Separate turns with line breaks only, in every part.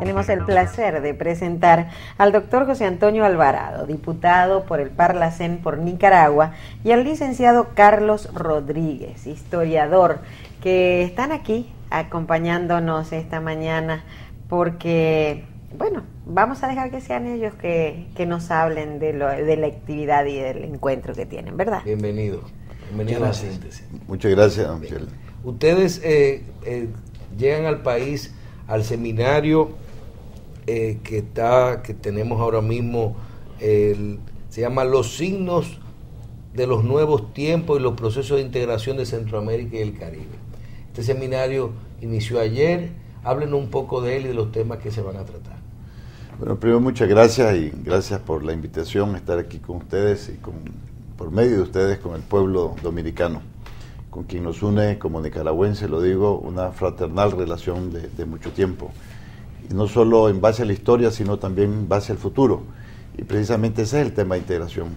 Tenemos el placer de presentar al doctor José Antonio Alvarado, diputado por el Parlacén por Nicaragua, y al licenciado Carlos Rodríguez, historiador, que están aquí acompañándonos esta mañana porque, bueno, vamos a dejar que sean ellos que nos hablen de la actividad y del encuentro que tienen, ¿verdad?
Bienvenido a la síntesis.
Muchas gracias, Michelle.
Ustedes llegan al país al seminario que tenemos ahora mismo, se llama Los signos de los nuevos tiempos y los procesos de integración de Centroamérica y el Caribe. Este seminario inició ayer. Háblenos un poco de él y de los temas que se van a tratar.
Bueno, primero muchas gracias y gracias por la invitación a estar aquí con ustedes y por medio de ustedes con el pueblo dominicano, con quien nos une como nicaragüense, lo digo, una fraternal relación de mucho tiempo. Y no solo en base a la historia, sino también en base al futuro. Y precisamente ese es el tema de integración.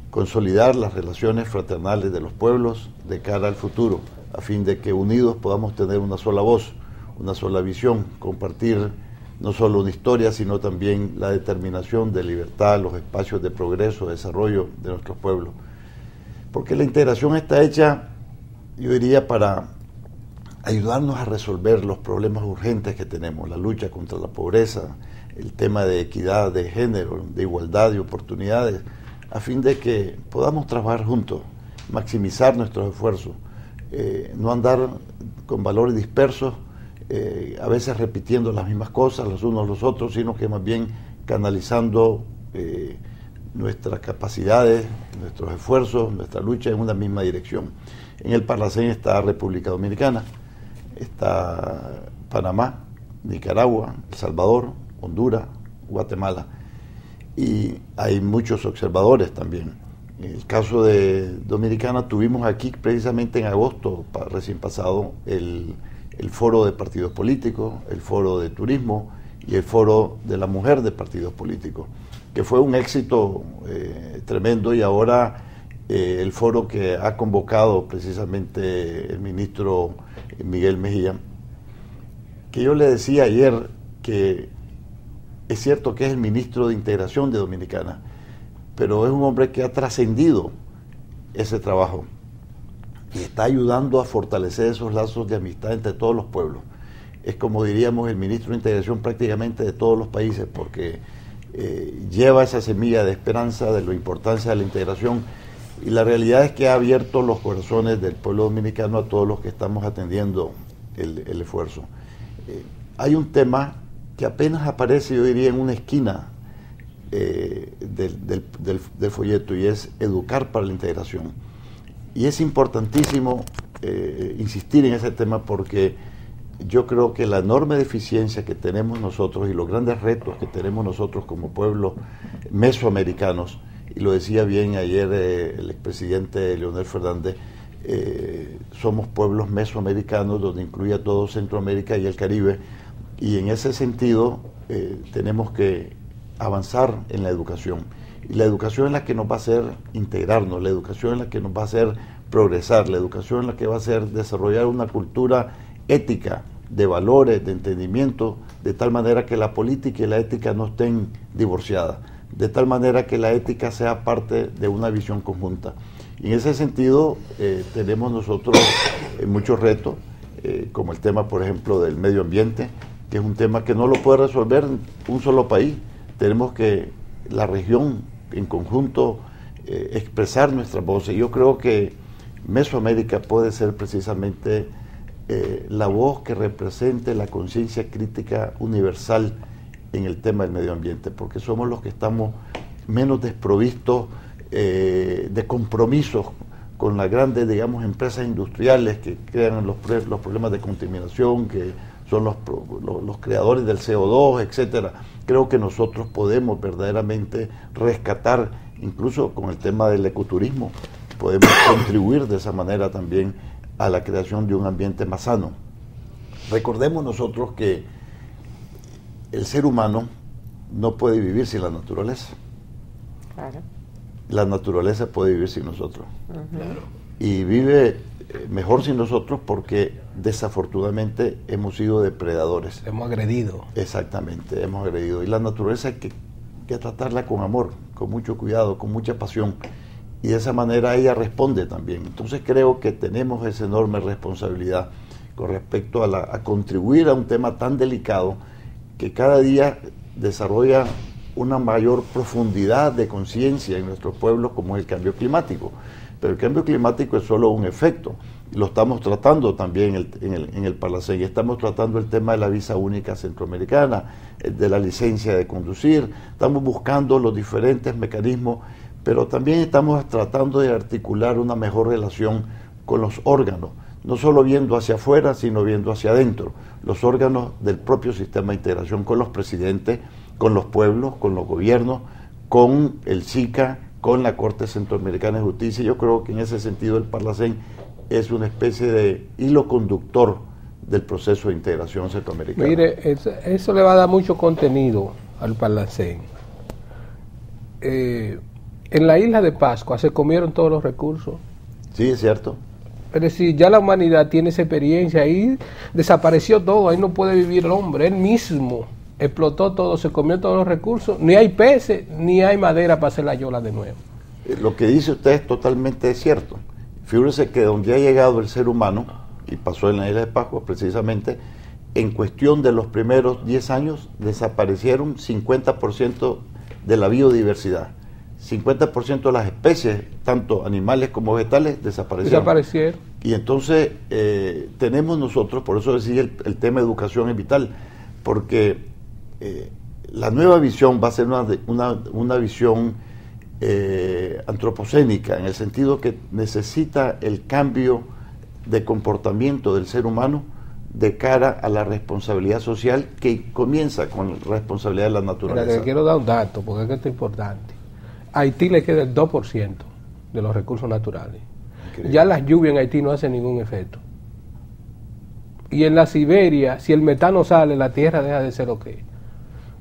Consolidar las relaciones fraternales de los pueblos de cara al futuro, a fin de que unidos podamos tener una sola voz, una sola visión, compartir no solo una historia, sino también la determinación de libertad, los espacios de progreso, de desarrollo de nuestros pueblos. Porque la integración está hecha, yo diría, para ayudarnos a resolver los problemas urgentes que tenemos, la lucha contra la pobreza, el tema de equidad de género, de igualdad de oportunidades, a fin de que podamos trabajar juntos, maximizar nuestros esfuerzos, no andar con valores dispersos, a veces repitiendo las mismas cosas los unos los otros, sino que más bien canalizando nuestras capacidades, nuestros esfuerzos, nuestra lucha en una misma dirección. En el Parlacén está República Dominicana, está Panamá, Nicaragua, El Salvador, Honduras, Guatemala, y hay muchos observadores también. En el caso de Dominicana tuvimos aquí precisamente en agosto recién pasado el foro de partidos políticos, el foro de turismo y el foro de la mujer de partidos políticos, que fue un éxito tremendo, y ahora el foro que ha convocado precisamente el ministro Miguel Mejía, que yo le decía ayer que es cierto que es el ministro de Integración de Dominicana, pero es un hombre que ha trascendido ese trabajo y está ayudando a fortalecer esos lazos de amistad entre todos los pueblos. Es, como diríamos, el ministro de Integración prácticamente de todos los países, porque lleva esa semilla de esperanza, de la importancia de la integración, y la realidad es que ha abierto los corazones del pueblo dominicano a todos los que estamos atendiendo el esfuerzo. Hay un tema que apenas aparece, yo diría, en una esquina del folleto, y es educar para la integración. Y es importantísimo insistir en ese tema, porque yo creo que la enorme deficiencia que tenemos nosotros y los grandes retos que tenemos nosotros como pueblos mesoamericanos, y lo decía bien ayer el expresidente Leonel Fernández, somos pueblos mesoamericanos, donde incluye a todo Centroamérica y el Caribe, y en ese sentido tenemos que avanzar en la educación. Y la educación es la que nos va a hacer integrarnos, la educación es la que nos va a hacer progresar, la educación es la que va a hacer desarrollar una cultura ética, de valores, de entendimiento, de tal manera que la política y la ética no estén divorciadas, de tal manera que la ética sea parte de una visión conjunta. Y en ese sentido tenemos nosotros muchos retos, como el tema, por ejemplo, del medio ambiente, que es un tema que no lo puede resolver un solo país. Tenemos que la región en conjunto expresar nuestras voces. Yo creo que Mesoamérica puede ser precisamente la voz que represente la conciencia crítica universal en el tema del medio ambiente, porque somos los que estamos menos desprovistos de compromisos con las grandes, digamos, empresas industriales que crean los problemas de contaminación, que son los creadores del CO2, etcétera. Creo que nosotros podemos verdaderamente rescatar, incluso con el tema del ecoturismo, podemos contribuir de esa manera también a la creación de un ambiente más sano. Recordemos nosotros que el ser humano no puede vivir sin la naturaleza.
Claro.
La naturaleza puede vivir sin nosotros.
Uh-huh.
Claro.
Y vive mejor sin nosotros porque desafortunadamente hemos sido depredadores.
Hemos agredido.
Exactamente, hemos agredido. Y la naturaleza hay que tratarla con amor, con mucho cuidado, con mucha pasión. Y de esa manera ella responde también. Entonces creo que tenemos esa enorme responsabilidad con respecto a contribuir a un tema tan delicado que cada día desarrolla una mayor profundidad de conciencia en nuestros pueblos, como es el cambio climático. Pero el cambio climático es solo un efecto. Lo estamos tratando también en el Parlacén. Estamos tratando el tema de la visa única centroamericana, de la licencia de conducir. Estamos buscando los diferentes mecanismos, pero también estamos tratando de articular una mejor relación con los órganos, no solo viendo hacia afuera, sino viendo hacia adentro, los órganos del propio sistema de integración, con los presidentes, con los pueblos, con los gobiernos, con el SICA, con la Corte Centroamericana de Justicia. Yo creo que en ese sentido el Parlacén es una especie de hilo conductor del proceso de integración centroamericana.
Mire, eso le va a dar mucho contenido al Parlacén. En la isla de Pascua se comieron todos los recursos.
Sí, es cierto.
Es decir, ya la humanidad tiene esa experiencia, ahí desapareció todo, ahí no puede vivir el hombre, él mismo explotó todo, se comió todos los recursos, ni hay peces, ni hay madera para hacer la yola de nuevo.
Lo que dice usted es totalmente cierto. Fíjese que donde ha llegado el ser humano, y pasó en la isla de Pascua precisamente, en cuestión de los primeros 10 años desaparecieron 50% de la biodiversidad. 50% de las especies, tanto animales como vegetales, desaparecieron. Y entonces tenemos nosotros, por eso decía el tema de educación es vital, porque la nueva visión va a ser una visión antropocénica, en el sentido que necesita el cambio de comportamiento del ser humano de cara a la responsabilidad social que comienza con la responsabilidad de la naturaleza.
Mira, te quiero dar un dato, porque es que esto es importante. A Haití le queda el 2% de los recursos naturales. Increíble. Ya las lluvias en Haití no hacen ningún efecto. Y en la Siberia, si el metano sale, la tierra deja de ser lo que es.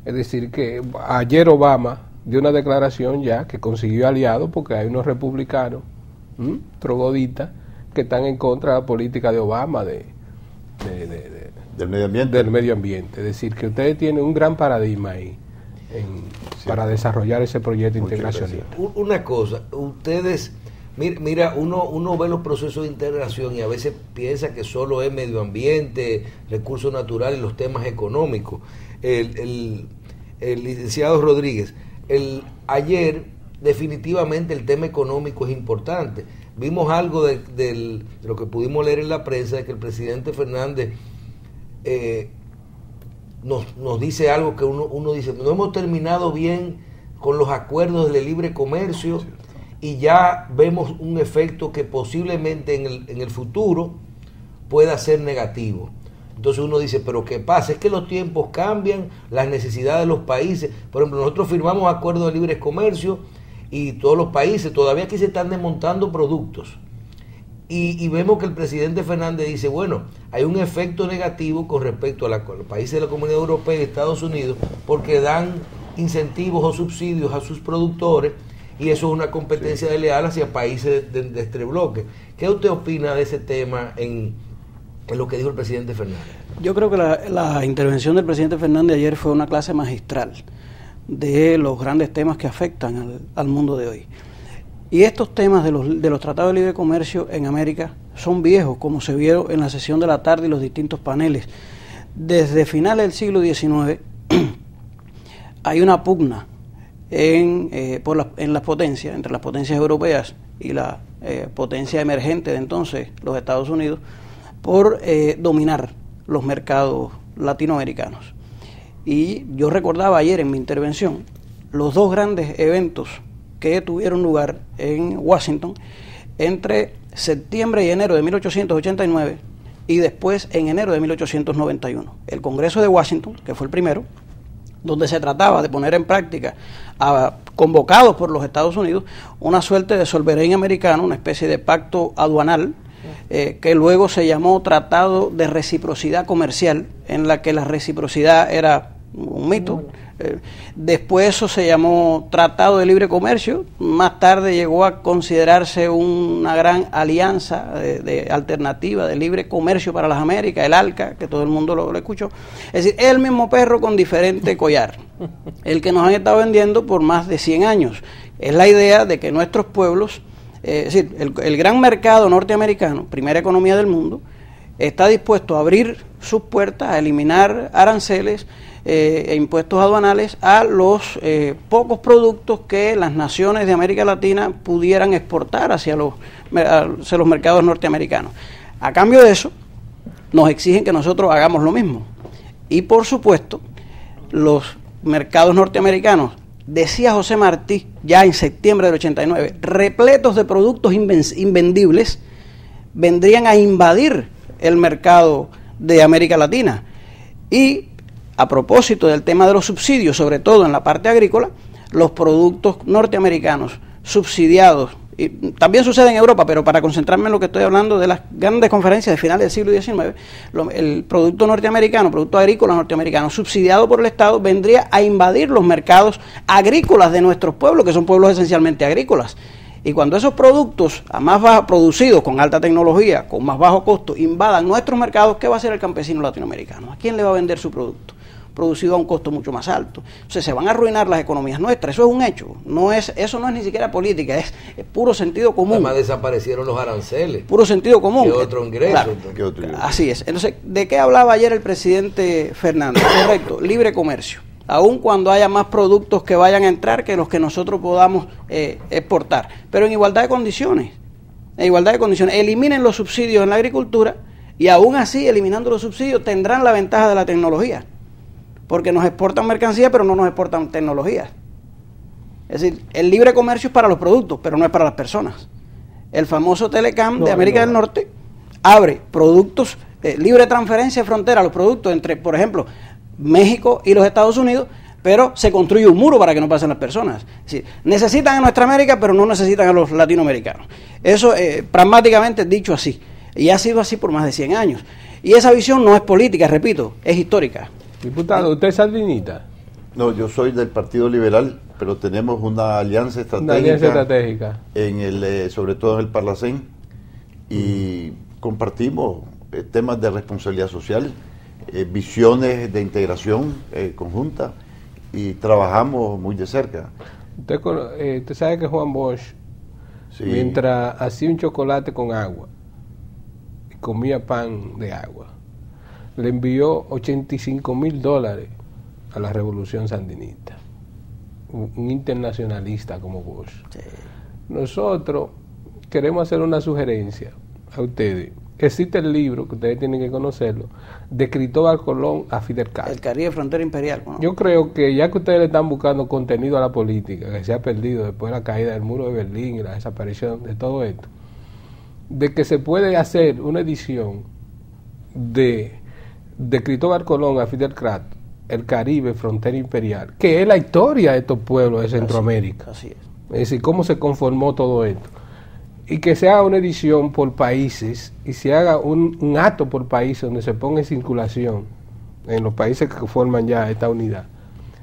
Es decir, que ayer Obama dio una declaración ya que consiguió aliados, porque hay unos republicanos trogloditas que están en contra de la política de Obama del medio ambiente. Es decir, que ustedes tienen un gran paradigma ahí para desarrollar ese proyecto integracionista.
Una cosa, ustedes, mira, uno ve los procesos de integración y a veces piensa que solo es medio ambiente, recursos naturales y los temas económicos. El licenciado Rodríguez, ayer definitivamente el tema económico es importante. Vimos algo de lo que pudimos leer en la prensa, de que el presidente Fernández nos dice algo que uno dice, no hemos terminado bien con los acuerdos de libre comercio y ya vemos un efecto que posiblemente en el futuro pueda ser negativo. Entonces uno dice, pero ¿qué pasa? Es que los tiempos cambian, las necesidades de los países. Por ejemplo, nosotros firmamos acuerdos de libre comercio y todos los países, todavía aquí se están desmontando productos. Y vemos que el presidente Fernández dice, bueno, hay un efecto negativo con respecto a los países de la Comunidad Europea y Estados Unidos, porque dan incentivos o subsidios a sus productores, y eso es una competencia desleal hacia países de este bloque. ¿Qué usted opina de ese tema en lo que dijo el presidente Fernández?
Yo creo que la intervención del presidente Fernández ayer fue una clase magistral de los grandes temas que afectan al mundo de hoy. Y estos temas de los tratados de libre comercio en América son viejos, como se vieron en la sesión de la tarde y los distintos paneles. Desde finales del siglo XIX hay una pugna en las potencias, entre las potencias europeas y la potencia emergente de entonces, los Estados Unidos, por dominar los mercados latinoamericanos. Y yo recordaba ayer en mi intervención los dos grandes eventos que tuvieron lugar en Washington entre septiembre y enero de 1889 y después en enero de 1891. El Congreso de Washington, que fue el primero, donde se trataba de poner en práctica, convocados por los Estados Unidos, una suerte de soberano americano, una especie de pacto aduanal, que luego se llamó Tratado de Reciprocidad Comercial, en la que la reciprocidad era un mito, Después eso se llamó Tratado de Libre Comercio, más tarde llegó a considerarse una gran alianza de alternativa de libre comercio para las Américas, el ALCA, que todo el mundo lo escuchó. Es decir, el mismo perro con diferente collar, el que nos han estado vendiendo por más de 100 años. Es la idea de que nuestros pueblos, es decir, el gran mercado norteamericano, primera economía del mundo, está dispuesto a abrir sus puertas, a eliminar aranceles e impuestos aduanales a los pocos productos que las naciones de América Latina pudieran exportar hacia los mercados norteamericanos. A cambio de eso, nos exigen que nosotros hagamos lo mismo. Y por supuesto, los mercados norteamericanos, decía José Martí ya en septiembre del 89, repletos de productos invendibles, vendrían a invadir el mercado de América Latina. Y a propósito del tema de los subsidios, sobre todo en la parte agrícola, los productos norteamericanos subsidiados, y también sucede en Europa, pero para concentrarme en lo que estoy hablando de las grandes conferencias de finales del siglo XIX, el producto norteamericano, producto agrícola norteamericano subsidiado por el Estado, vendría a invadir los mercados agrícolas de nuestros pueblos, que son pueblos esencialmente agrícolas. Y cuando esos productos a más bajo, producidos con alta tecnología, con más bajo costo, invadan nuestros mercados, ¿qué va a hacer el campesino latinoamericano? ¿A quién le va a vender su producto? Producido a un costo mucho más alto. Entonces se van a arruinar las economías nuestras, eso es un hecho, eso no es ni siquiera política, es puro sentido común.
Además desaparecieron los aranceles.
Puro sentido común.
¿Qué otro ingreso?
Claro.
¿Qué otro ingreso?
Así es. Entonces, ¿de qué hablaba ayer el presidente Fernández? Correcto, libre comercio. Aun cuando haya más productos que vayan a entrar que los que nosotros podamos exportar, pero en igualdad de condiciones. En igualdad de condiciones. Eliminen los subsidios en la agricultura y aún así, eliminando los subsidios, tendrán la ventaja de la tecnología. Porque nos exportan mercancía, pero no nos exportan tecnologías. Es decir, el libre comercio es para los productos, pero no es para las personas. El famoso Telecam de América del Norte abre productos, libre transferencia de frontera a los productos entre, por ejemplo, México y los Estados Unidos, pero se construye un muro para que no pasen las personas. Es decir, necesitan a nuestra América, pero no necesitan a los latinoamericanos. Eso, pragmáticamente dicho así, y ha sido así por más de 100 años. Y esa visión no es política, repito, es histórica.
Diputado, ¿usted es sandinista?
No, yo soy del Partido Liberal, pero tenemos una alianza estratégica, sobre todo en el Parlacén, y compartimos temas de responsabilidad social, visiones de integración conjunta, y trabajamos muy de cerca.
Usted sabe que Juan Bosch, sí, mientras hacía un chocolate con agua y comía pan de agua, le envió $85,000 a la revolución sandinista. Un internacionalista como Bosch. Sí. Nosotros queremos hacer una sugerencia a ustedes. Existe el libro, que ustedes tienen que conocerlo, de Cristóbal Colón a Fidel Castro.
El Caribe Frontera Imperial. ¿No?
Yo creo que ya que ustedes le están buscando contenido a la política, que se ha perdido después de la caída del muro de Berlín y la desaparición de todo esto, de que se puede hacer una edición de Cristóbal Colón a Fidel Castro, el Caribe, frontera imperial, que es la historia de estos pueblos de Centroamérica.
Así es.
Es decir, cómo se conformó todo esto. Y que se haga una edición por países y se haga un acto por país donde se ponga en circulación en los países que forman ya esta unidad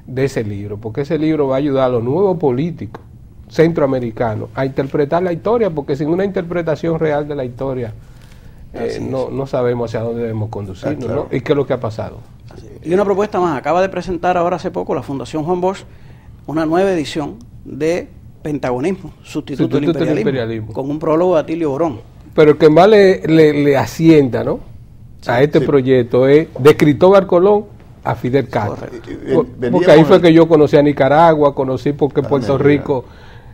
de ese libro, porque ese libro va a ayudar a los nuevos políticos centroamericanos a interpretar la historia, porque sin una interpretación real de la historia no sabemos hacia dónde debemos conducirnos, claro, ¿no? Y qué es lo que ha pasado.
Y una propuesta más, acaba de presentar ahora hace poco la Fundación Juan Bosch una nueva edición de Pentagonismo, sustituto del imperialismo, con un prólogo de Atilio Borón.
Pero el que más le asienta, ¿no? Sí, a este proyecto es de Cristóbal Colón a Fidel Castro. Porque ahí fue que yo conocí a Nicaragua, conocí porque Puerto Rico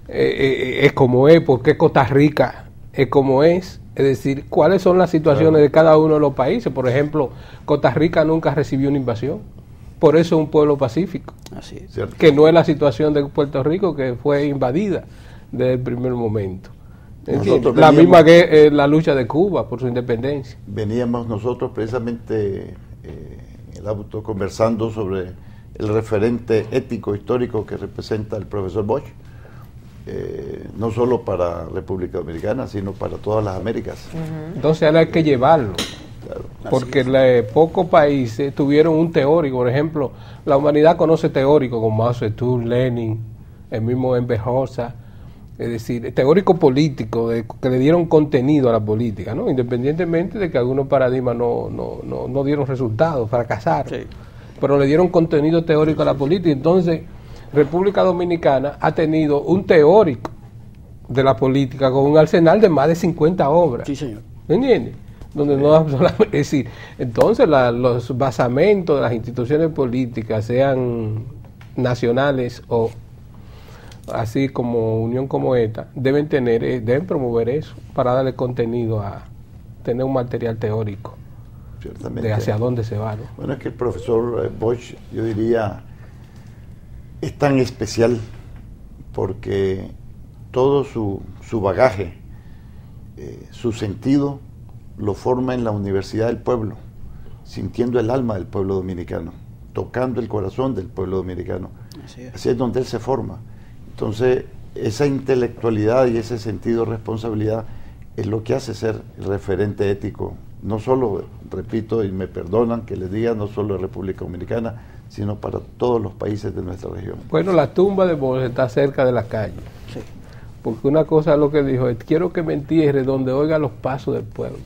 es como es, porque Costa Rica es como es. Es decir, cuáles son las situaciones de cada uno de los países. Por ejemplo, Costa Rica nunca recibió una invasión. Por eso es un pueblo pacífico.
Así es.
Que no es la situación de Puerto Rico, que fue invadida desde el primer momento. La misma que la lucha de Cuba por su independencia.
Veníamos nosotros precisamente en el auto conversando sobre el referente ético histórico que representa el profesor Bosch. No solo para República Dominicana, sino para todas las Américas.
Entonces ahora hay que llevarlo.
Claro.
porque pocos países tuvieron un teórico. Por ejemplo, la humanidad conoce teóricos como Mao Zedong, Lenin, el mismo Enver Hoxha, es decir, teóricos políticos que le dieron contenido a la política, ¿no? Independientemente de que algunos paradigmas no dieron resultados, fracasaron, sí, pero le dieron contenido teórico a la política. Entonces, República Dominicana ha tenido un teórico de la política con un arsenal de más de 50 obras.
Sí, señor.
¿Entiendes? Donde no solamente, es decir, entonces los basamentos de las instituciones políticas, sean nacionales o así como unión como esta, deben promover eso para darle contenido a tener un material teórico. Ciertamente. De hacia dónde se va, ¿no?
Bueno, es que el profesor Bosch, yo diría, es tan especial porque todo su bagaje, su sentido, lo forma en la Universidad del Pueblo, sintiendo el alma del pueblo dominicano, tocando el corazón del pueblo dominicano. Así es donde él se forma. Entonces, esa intelectualidad y ese sentido de responsabilidad es lo que hace ser el referente ético, no solo, repito, y me perdonan que les diga, no solo de República Dominicana, sino para todos los países de nuestra región.
Bueno, la tumba de Bosch está cerca de la calle. Sí. Porque una cosa es lo que dijo, quiero que me entierre donde oiga los pasos del pueblo.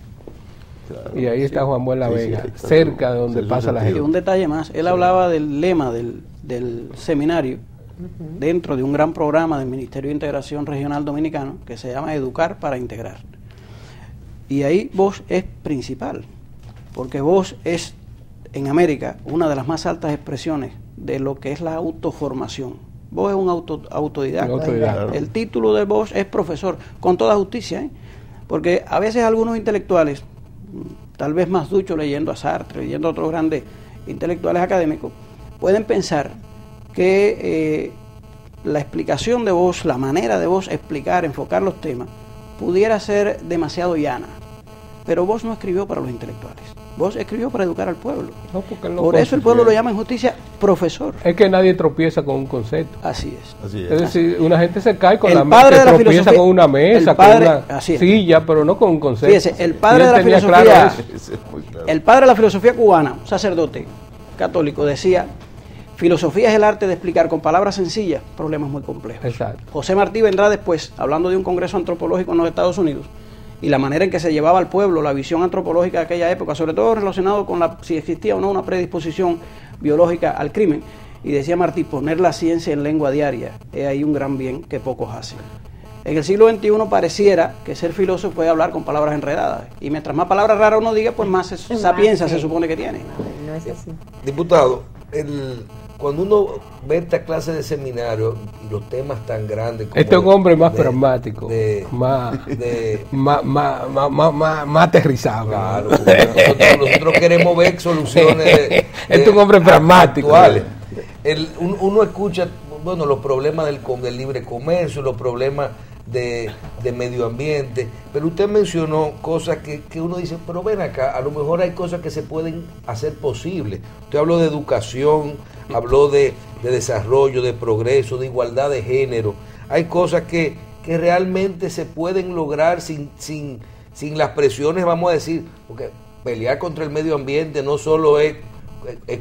Claro, y ahí está Juan Buena Vega, cerca de donde pasa la gente.
Y un detalle más, él hablaba del lema del seminario, dentro de un gran programa del Ministerio de Integración Regional Dominicano, que se llama Educar para Integrar. Y ahí Bosch es principal, porque Bosch es, en América, una de las más altas expresiones de lo que es la autoformación. Bosch es un autodidacta. Claro. El título de Bosch es profesor, con toda justicia, porque a veces algunos intelectuales, tal vez más duchos leyendo a Sartre, leyendo a otros grandes intelectuales académicos, pueden pensar que la explicación de Bosch, la manera de Bosch explicar, enfocar los temas, pudiera ser demasiado llana. Pero Bosch no escribió para los intelectuales. Bosch escribió para educar al pueblo. No, por eso el pueblo lo llama en justicia profesor.
Es que nadie tropieza con un concepto.
Así es.
Así es.
Es decir, una gente se cae con
el
la
padre de la
tropieza
filosofía,
con una mesa, con una silla, pero no con un concepto.
Fíjese, el padre de la filosofía, claro, el padre de la filosofía cubana, un sacerdote católico, decía: filosofía es el arte de explicar con palabras sencillas problemas muy complejos.
Exacto.
José Martí vendrá después, hablando de un congreso antropológico en los Estados Unidos, y la manera en que se llevaba al pueblo la visión antropológica de aquella época, sobre todo relacionado con si existía o no una predisposición biológica al crimen. Y decía Martí, poner la ciencia en lengua diaria es ahí un gran bien que pocos hacen. En el siglo XXI pareciera que ser filósofo puede hablar con palabras enredadas, y mientras más palabras raras uno diga, pues más sapiencia se supone que tiene.
No es así.
Diputado, cuando uno ve esta clase de seminario y los temas tan grandes como
este es un hombre más pragmático, más aterrizado.
Claro, nosotros queremos ver soluciones
este es un hombre pragmático
actuales. Uno escucha, bueno, los problemas del libre comercio, los problemas de medio ambiente, pero usted mencionó cosas que uno dice, pero ven acá, a lo mejor hay cosas que se pueden hacer posibles. Usted habló de educación, habló de desarrollo, de progreso, de igualdad de género. Hay cosas que realmente se pueden lograr sin las presiones, vamos a decir, porque pelear contra el medio ambiente no solo es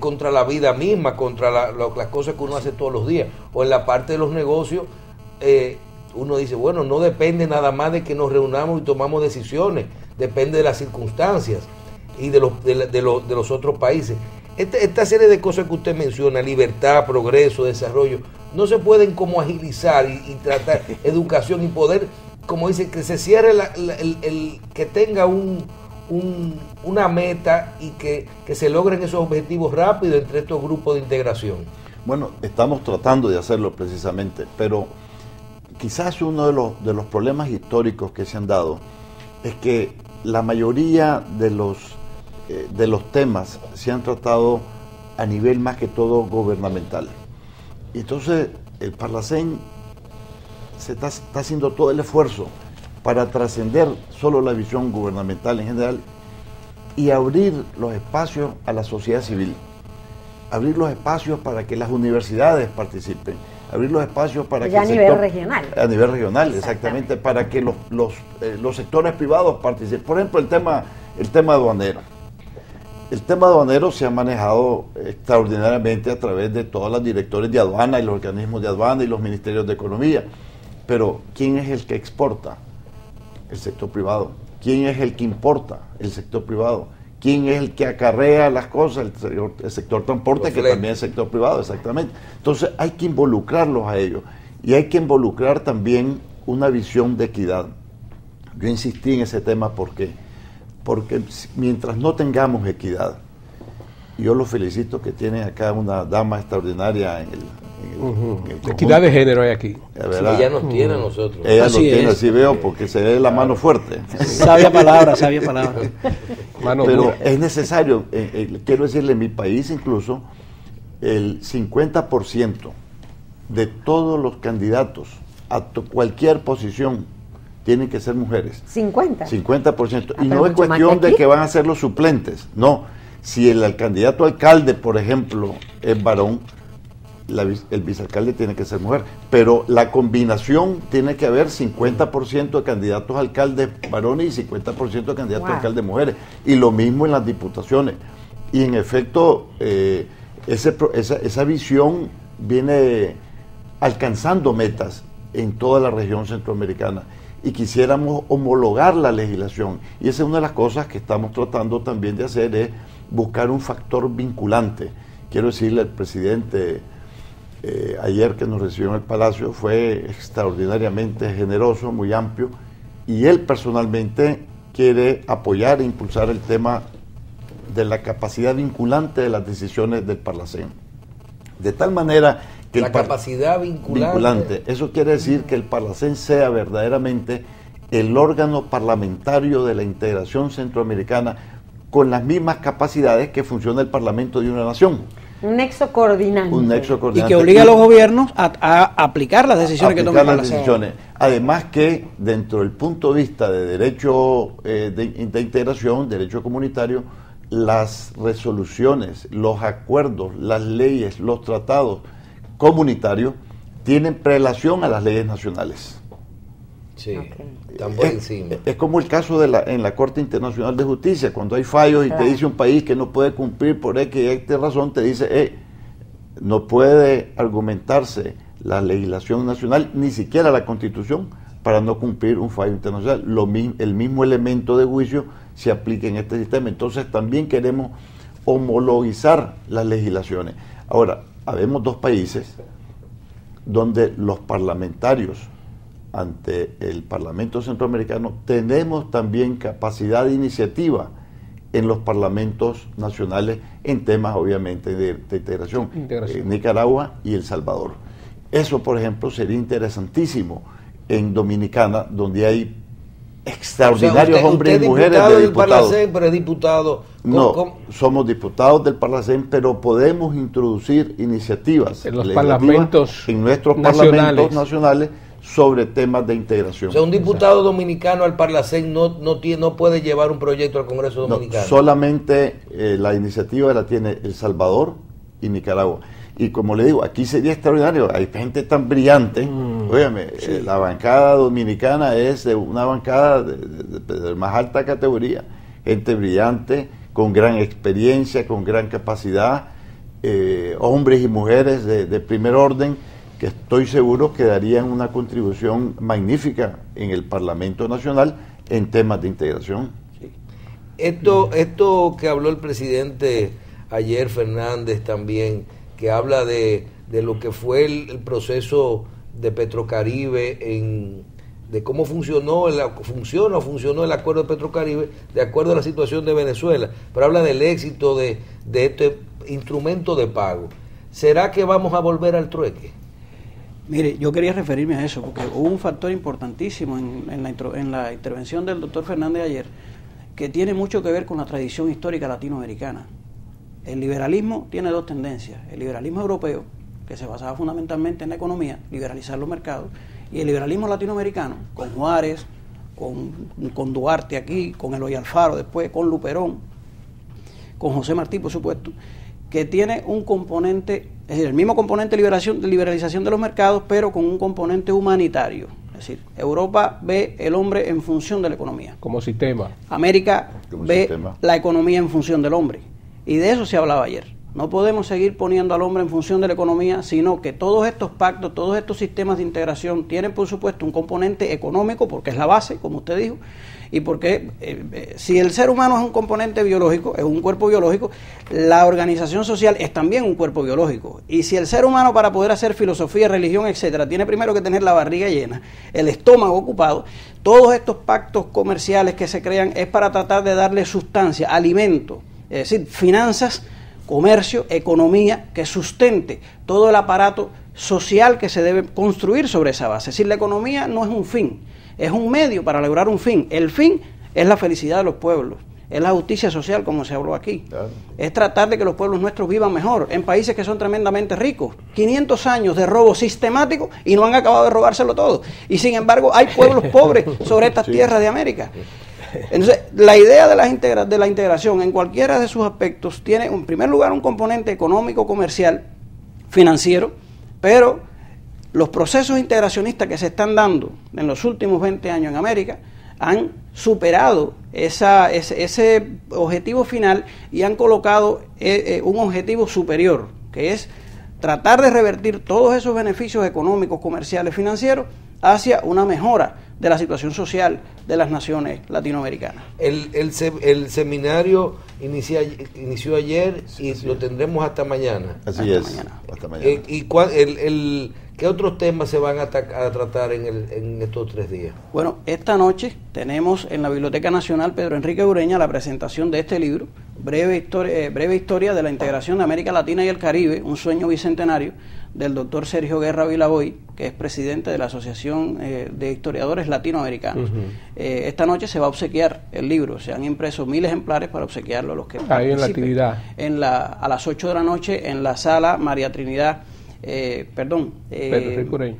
contra la vida misma, contra las cosas que uno hace todos los días, o en la parte de los negocios, uno dice, bueno, no depende nada más de que nos reunamos y tomamos decisiones, depende de las circunstancias y de los otros países. Esta serie de cosas que usted menciona, libertad, progreso, desarrollo, no se pueden como agilizar y tratar educación y poder, como dice, que se cierre que tenga una meta y que se logren esos objetivos rápidos entre estos grupos de integración.
Bueno, estamos tratando de hacerlo precisamente, pero quizás uno de los problemas históricos que se han dado es que la mayoría de los temas se han tratado a nivel más que todo gubernamental. Y entonces el Parlacén se está haciendo todo el esfuerzo para trascender solo la visión gubernamental en general y abrir los espacios a la sociedad civil, abrir los espacios para que las universidades participen, abrir los espacios para que
a nivel regional.
A nivel regional, exactamente, para que los sectores privados participen. Por ejemplo, el tema aduanero. el tema aduanero se ha manejado extraordinariamente a través de todas las directores de aduana y los organismos de aduana y los ministerios de economía. Pero ¿quién es el que exporta? El sector privado. ¿Quién es el que importa? El sector privado. ¿Quién es el que acarrea las cosas? El sector transporte, que también es sector privado, exactamente. Entonces hay que involucrarlos a ellos. Y hay que involucrar también una visión de equidad. Yo insistí en ese tema porque mientras no tengamos equidad, y yo los felicito que tienen acá una dama extraordinaria en el
equidad de género hay aquí.
Ella nos tiene a nosotros.
Ella nos tiene, así veo, porque se ve la mano fuerte.
Sabia palabra, sabia palabra.
Pero es necesario, quiero decirle, en mi país incluso, el 50% de todos los candidatos a cualquier posición tienen que ser mujeres. 50%. Y no es cuestión de que van a ser los suplentes, no. Si el candidato a alcalde, por ejemplo, es varón, el vicealcalde tiene que ser mujer, pero la combinación tiene que haber 50% de candidatos a alcaldes varones y 50% de candidatos a alcaldes mujeres, y lo mismo en las diputaciones. Y en efecto, esa visión viene alcanzando metas en toda la región centroamericana, y quisiéramos homologar la legislación, y esa es una de las cosas que estamos tratando también de hacer, es buscar un factor vinculante. Quiero decirle al presidente, ayer que nos recibió en el Palacio, fue extraordinariamente generoso, muy amplio, y él personalmente quiere apoyar e impulsar el tema de la capacidad vinculante de las decisiones del Parlacén. De tal manera que
la capacidad vinculante.
Eso quiere decir que el Parlacén sea verdaderamente el órgano parlamentario de la integración centroamericana con las mismas capacidades que funciona el Parlamento de una nación.
Un nexo coordinante.
Y que obliga a los gobiernos a aplicar las decisiones que tome el Parlacén.
Además que dentro del punto de vista de derecho de integración, derecho comunitario, las resoluciones, los acuerdos, las leyes, los tratados comunitarios tienen prelación a las leyes nacionales.
Sí, están por encima.
Es como el caso en la Corte Internacional de Justicia, cuando hay fallos y te dice un país que no puede cumplir por X y X razón, te dice, no puede argumentarse la legislación nacional, ni siquiera la Constitución, para no cumplir un fallo internacional. El mismo elemento de juicio se aplica en este sistema. Entonces también queremos homologizar las legislaciones. Ahora, habemos dos países donde los parlamentarios ante el Parlamento Centroamericano tenemos también capacidad de iniciativa en los parlamentos nacionales en temas obviamente de integración. Nicaragua y El Salvador. Eso, por ejemplo, sería interesantísimo en Dominicana, donde hay extraordinarios hombres y mujeres de diputados.
Parlacén, pero es diputado.
Somos diputados del Parlacén, pero podemos introducir iniciativas
en los parlamentos,
en nuestros parlamentos nacionales sobre temas de integración.
O sea, un diputado dominicano al Parlacén no puede llevar un proyecto al Congreso Dominicano.
Solamente la iniciativa la tiene El Salvador y Nicaragua. Y como le digo, aquí sería extraordinario, hay gente tan brillante. Óyeme, la bancada dominicana es una bancada de más alta categoría, gente brillante, con gran experiencia, con gran capacidad, hombres y mujeres de primer orden, que estoy seguro que darían una contribución magnífica en el Parlamento Nacional en temas de integración.
Sí. Esto que habló el presidente ayer, Fernández, también, que habla de lo que fue el proceso de Petrocaribe, de cómo funcionó el acuerdo de Petrocaribe de acuerdo a la situación de Venezuela, pero habla del éxito de este instrumento de pago. ¿Será que vamos a volver al trueque?
Mire, yo quería referirme a eso, porque hubo un factor importantísimo en la intervención del doctor Fernández ayer, que tiene mucho que ver con la tradición histórica latinoamericana. El liberalismo tiene dos tendencias: el liberalismo europeo, que se basaba fundamentalmente en la economía, liberalizar los mercados, y el liberalismo latinoamericano, con Juárez, con Duarte aquí, con Eloy Alfaro después, con Luperón, con José Martí, por supuesto, que tiene un componente, es decir, el mismo componente de liberalización de los mercados, pero con un componente humanitario. Es decir, Europa ve el hombre en función de la economía.
Como sistema.
América ve la economía en función del hombre. Y de eso se hablaba ayer. No podemos seguir poniendo al hombre en función de la economía, sino que todos estos pactos, todos estos sistemas de integración tienen, por supuesto, un componente económico, porque es la base, como usted dijo, y porque si el ser humano es un componente biológico, es un cuerpo biológico, la organización social es también un cuerpo biológico. Y si el ser humano, para poder hacer filosofía, religión, etcétera, tiene primero que tener la barriga llena, el estómago ocupado, todos estos pactos comerciales que se crean es para tratar de darle sustancia, alimento, es decir, finanzas, comercio, economía, que sustente todo el aparato social que se debe construir sobre esa base. Es decir, la economía no es un fin, es un medio para lograr un fin. El fin es la felicidad de los pueblos, es la justicia social, como se habló aquí. Claro. Es tratar de que los pueblos nuestros vivan mejor, en países que son tremendamente ricos. 500 años de robo sistemático y no han acabado de robárselo todo. Y sin embargo hay pueblos pobres sobre estas tierras de América. Entonces, la idea de la integración en cualquiera de sus aspectos tiene, en primer lugar, un componente económico, comercial, financiero, pero los procesos integracionistas que se están dando en los últimos 20 años en América han superado ese objetivo final y han colocado un objetivo superior, que es tratar de revertir todos esos beneficios económicos, comerciales, financieros hacia una mejora de la situación social de las naciones latinoamericanas.
El seminario inició ayer y lo tendremos hasta mañana.
Así es, hasta mañana.
¿Qué otros temas se van a tratar en estos 3 días?
Bueno, esta noche tenemos en la Biblioteca Nacional Pedro Enrique Ureña la presentación de este libro, breve historia de la integración de América Latina y el Caribe, un sueño bicentenario, del doctor Sergio Guerra Vilaboy, que es presidente de la Asociación de Historiadores Latinoamericanos. Esta noche se va a obsequiar el libro, se han impreso 1000 ejemplares para obsequiarlo a los que participen.
Ahí en la actividad.
A las 8 de la noche en la sala María Trinidad,
Pedro Enrique Ureña.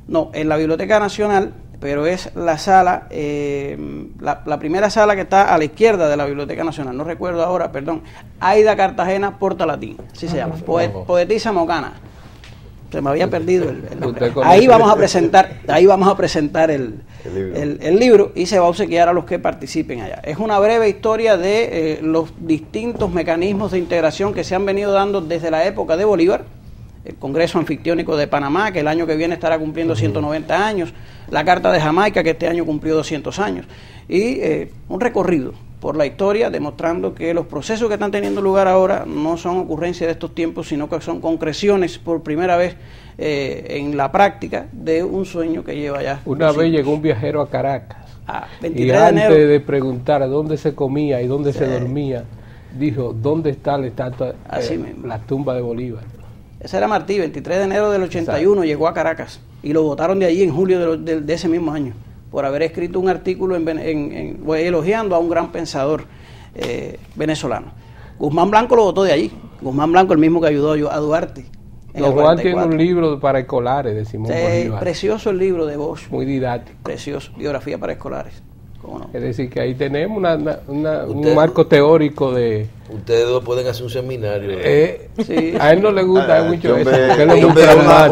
No, en la Biblioteca Nacional, pero es la sala, la primera sala que está a la izquierda de la Biblioteca Nacional, no recuerdo ahora, perdón, Aida Cartagena Portalatín, así se llama, poetisa mocana. Se me había perdido el nombre. Ahí vamos a presentar el libro y se va a obsequiar a los que participen allá. Es una breve historia de los distintos mecanismos de integración que se han venido dando desde la época de Bolívar, el Congreso Anfictiónico de Panamá, que el año que viene estará cumpliendo 190 años, la Carta de Jamaica, que este año cumplió 200 años, y un recorrido por la historia, demostrando que los procesos que están teniendo lugar ahora no son ocurrencias de estos tiempos, sino que son concreciones por primera vez en la práctica de un sueño que lleva ya.
Una vez llegó un viajero a Caracas, 23 y antes de preguntar dónde se comía y dónde se dormía, dijo, ¿dónde está la estatua, la tumba de Bolívar?
Ese era Martí, 23 de enero del 81, exacto. Llegó a Caracas y lo botaron de allí en julio de ese mismo año, por haber escrito un artículo elogiando a un gran pensador venezolano. Guzmán Blanco lo botó de allí. Guzmán Blanco, el mismo que ayudó a Duarte.
Don Juan tiene un libro para escolares de Simón Bolívar.
Precioso el libro de Bosch.
Muy didáctico.
Precioso, biografía para escolares. ¿Cómo no?
Es decir, que ahí tenemos un marco teórico de...
Ustedes dos pueden hacer un seminario.
Sí. A él no le gusta mucho eso.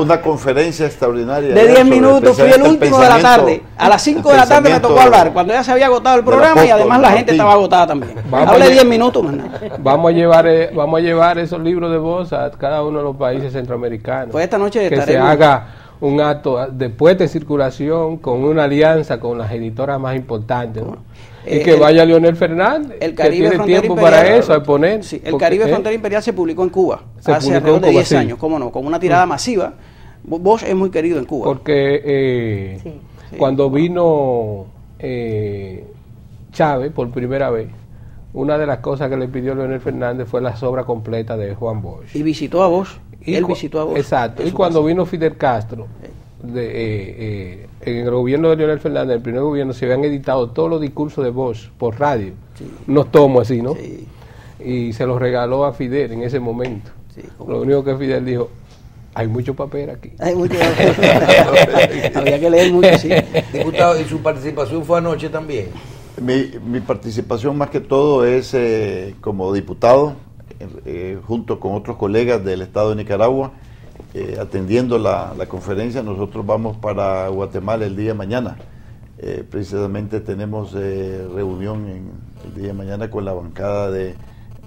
Una conferencia extraordinaria.
De 10 minutos, fui el último de la tarde. A las 5 de la tarde me tocó hablar, cuando ya se había agotado el programa y además la gente estaba agotada también. Hablé 10 minutos más nada.
Vamos a llevar esos libros de voz a cada uno de los países centroamericanos.
Pues esta noche
que se haga un acto después de circulación con una alianza con las editoras más importantes, ¿no? Y que vaya Leonel Fernández,
el Caribe,
que tiene tiempo Imperial, para eso, a poner.
Sí, el Caribe Frontera Imperial se publicó en Cuba hace alrededor de 10 años, cómo no, con una tirada masiva. Bosch es muy querido en Cuba.
Porque cuando vino Chávez por primera vez, una de las cosas que le pidió Leonel Fernández fue la obra completa de Juan Bosch.
Y visitó a Bosch. Él visitó a Bosch.
Exacto. Y cuando vino Fidel Castro, en el gobierno de Leonel Fernández, el primer gobierno, se habían editado todos los discursos de Bosch por radio, unos tomos así, ¿no? Sí. Y se los regaló a Fidel en ese momento. Sí, lo único que Fidel dijo, hay mucho papel aquí.
Hay mucho papel. Había que leer mucho, sí.
Diputado, ¿y su participación fue anoche también?
Mi participación más que todo es como diputado, junto con otros colegas del Estado de Nicaragua, atendiendo la conferencia. Nosotros vamos para Guatemala el día de mañana. Precisamente tenemos reunión el día de mañana con la bancada de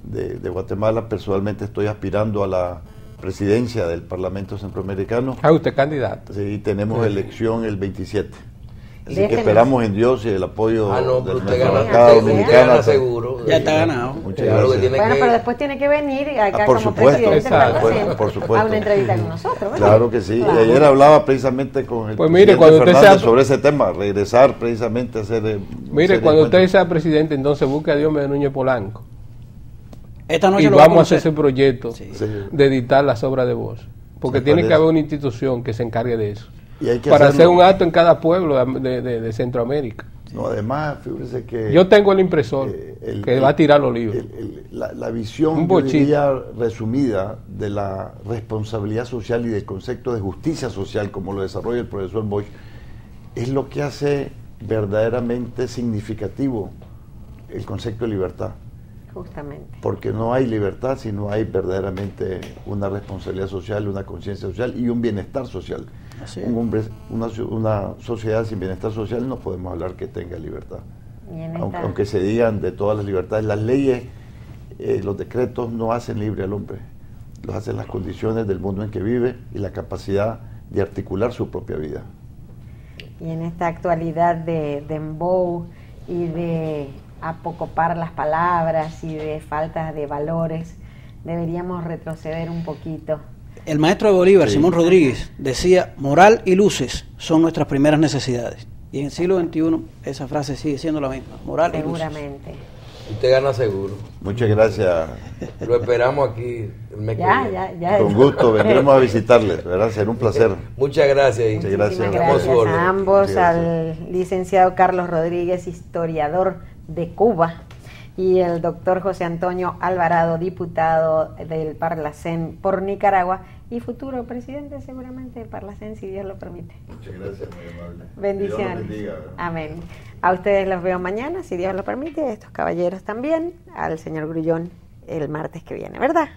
de Guatemala. Personalmente estoy aspirando a la presidencia del Parlamento Centroamericano.
¿Es usted candidato?
Sí, tenemos elección el 27. Así
De
que
este
esperamos
mes.
en Dios y el apoyo
No,
de
pero usted
nuestra
gana,
bancada
usted
dominicana.
gana seguro.
Ya está ganado.
Muchas
Claro que
gracias.
tiene
Bueno,
que-
pero después tiene que venir acá
por
como
supuesto,
presidente
exacto,
por supuesto.
a una entrevista con nosotros, ¿verdad?
Claro que sí.
Claro.
Y ayer hablaba precisamente con el
Pues mire,
presidente
cuando usted
Fernández
sea-
sobre ese tema, regresar precisamente a hacer...
Mire, cuando usted sea presidente, entonces busque a Dios Núñez Polanco.
Esta noche
Y
lo va a
vamos a hacer
conocer.
ese proyecto
Sí.
de editar las obras de voz. Porque
Sí,
tiene
parece.
que haber una institución que se encargue de eso.
Y hay que
Para
hacerlo.
hacer un acto en cada pueblo de Centroamérica.
No, además, fíjese que...
Yo tengo el impresor que va a tirar los libros.
La visión,
Un
yo
bochito.
diría, resumida de la responsabilidad social y del concepto de justicia social, como lo desarrolla el profesor Bosch, es lo que hace verdaderamente significativo el concepto de libertad.
Justamente.
Porque no hay libertad si no hay verdaderamente una responsabilidad social, una conciencia social y un bienestar social.
Así es.
Una sociedad sin bienestar social no podemos hablar que tenga libertad.
Y en
Aunque,
esta-
aunque se digan de todas las libertades, las leyes, los decretos no hacen libre al hombre, los hacen las condiciones del mundo en que vive y la capacidad de articular su propia vida.
Y en esta actualidad de dembow y de apocopar las palabras y de falta de valores, deberíamos retroceder un poquito.
El maestro de Bolívar,
Sí.
Simón Rodríguez, decía, moral y luces son nuestras primeras necesidades. Y en el siglo XXI esa frase sigue siendo la misma, moral y luces.
Seguramente.
Usted gana seguro.
Muchas gracias.
Lo esperamos aquí el mes que
Ya,
viene.
ya.
Con gusto, vendremos a visitarles, ¿verdad? Será un placer.
Muchas gracias. y-
Muchas gracias.
Muchísimas
Estamos a su
gracias
orden.
a ambos,
Muchas gracias.
al licenciado Carlos Rodríguez, historiador de Cuba, y el doctor José Antonio Alvarado, diputado del Parlacén por Nicaragua y futuro presidente seguramente del Parlacén, si Dios lo permite.
Muchas gracias, muy amable.
Bendiciones.
Dios los bendiga, ¿verdad?
Amén. A ustedes los veo mañana, si Dios lo permite, a estos caballeros también, al señor Grullón el martes que viene, ¿verdad?